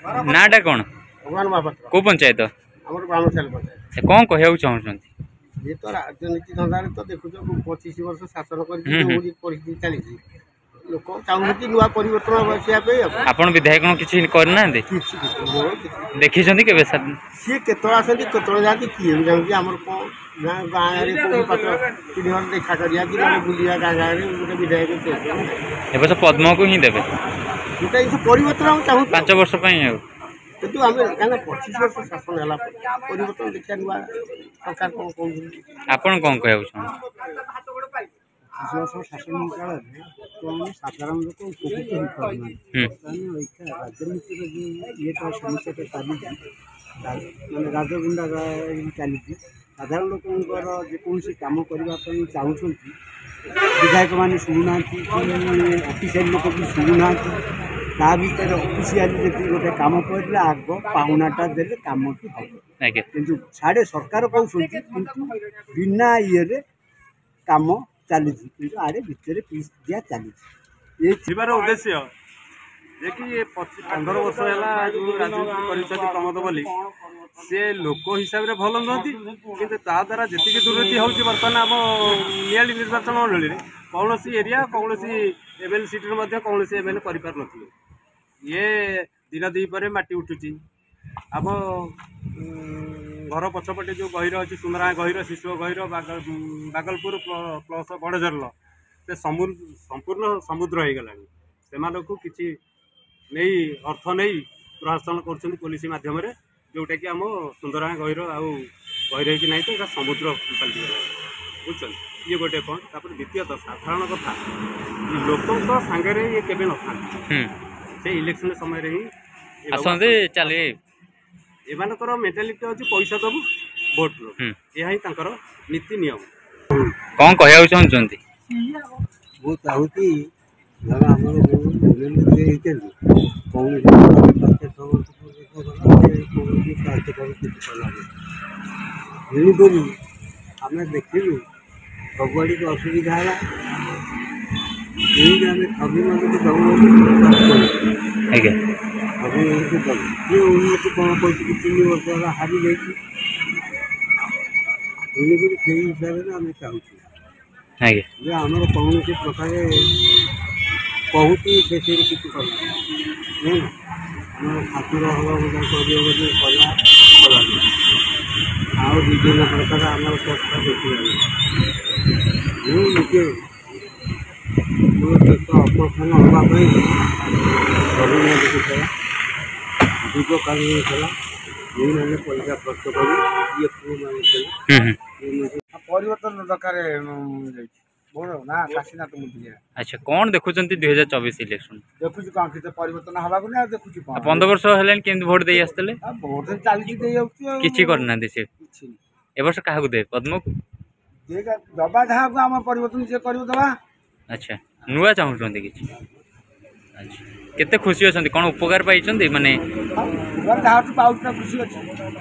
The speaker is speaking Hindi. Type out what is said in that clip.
नाटा कौन भगवान महापात्र को पंचायत आम ग्रामशाल पंचायत कौन कहू चाहते ये तो राजनीति धंदा तो देखुच 25 वर्ष शासन कर परिस्थिति चली लोक चाहूँ नुआ परिवर्तन बसिया आपण विधायक किसी करना देखी के सी केत आसती केत जाती किए भी जानती आम कौन गाँव पात्र 3 घर देखा करा कि बुलिया गाँ गाँव में गोटे विधायक ए पद्म को ही देवे परिवर्तन चाहूँ 5 वर्ष कितु आम क्या 25 वर्ष शासन है परिवर्तन देखा नुआ सरकार कौन कौन आपण कौन कहू शासन काल में साधारण लोक उपकृत हो पाना राजनीति ये समस्या चली मैंने राजगुंडा चली साधारण लोकर जेकोसी कम करने चाहूँ विधायक मैंने शुणुना अफिसियाली लोक भी शुणुना ता भर अफिसियाली जी गोटे कम पड़े आग पाहुनाटा देले कम की हम कि साढ़े सरकार कहते बिना ये कम चली आड़े भितर पीस दिया चली उद्देश्य जे कि 15 वर्ष है जो राजनीति कर प्रमोद बोली सी लोक हिसाब से भल नुहति कि द्वारा जी दुर्नीति हो बर्तमान आम निया निर्वाचन मंडली में कौन एरिया कौन एमएलए सीट कौन एमएलए कर ये दिन दीपर माटी उठुची आम घर पछपटे जो गहिर अच्छी सुंदरा गहिर शिशु गहिर बागलपुर प्लस बड़जरल से संपूर्ण समुद्र हो गला से किसी नहीं अर्थ नहीं प्रशासन कर पुलिस मध्यम जोटा कि आम सुंदरा गहिर आउ गहिर कि नहीं तो समुद्र पलटिगला बुझे ये गोटे पॉइंट तापर द्वितीयतः साधारण कथा लोकों सांगे ये केवे न से इलेक्शन समय ही चले एमानकर मेंटालिटी अच्छी पैसा दबु भोट लो यही नीति नियम कौन कहू चाहते वो चाहूँगी आम देखलु सबुआड़ी को असुविधा है ठगी उन्नति कौन पैसे 3 वर्ष है हारी जाती से हिसाब से आम चाहूँ आमर कौन प्रकार कहूँ से किसी करना ठाकुर हल बोझा कला आउ विभिन्न प्रकार आम चर्चा देखिए निजे अपरक्षण हाँपाई करोना देखा दीर्घकालीन होता ये पैसा खर्च कर परिवर्तन दरकार ना काशीनाथ मुझे अच्छा कौन देखुं 2024 इलेक्शन देखुची कौन किसी परिवर्तन हवा को ना देखुची कौन 15 वर्ष हेलेन केंद वोट दे आस्तले वोट चली दे जाउची किछि करना दे से ए वर्ष काहा को दे पद्म को देगा दबा जहाँ को आम परिवर्तन से करियो दबा अच्छा नुआ चाहूछन्ती किछि अच्छा केते खुशी अछन्ती कोन उपकार पाइछन्ती माने उपकार जहाँ पाउछ खुशी अछि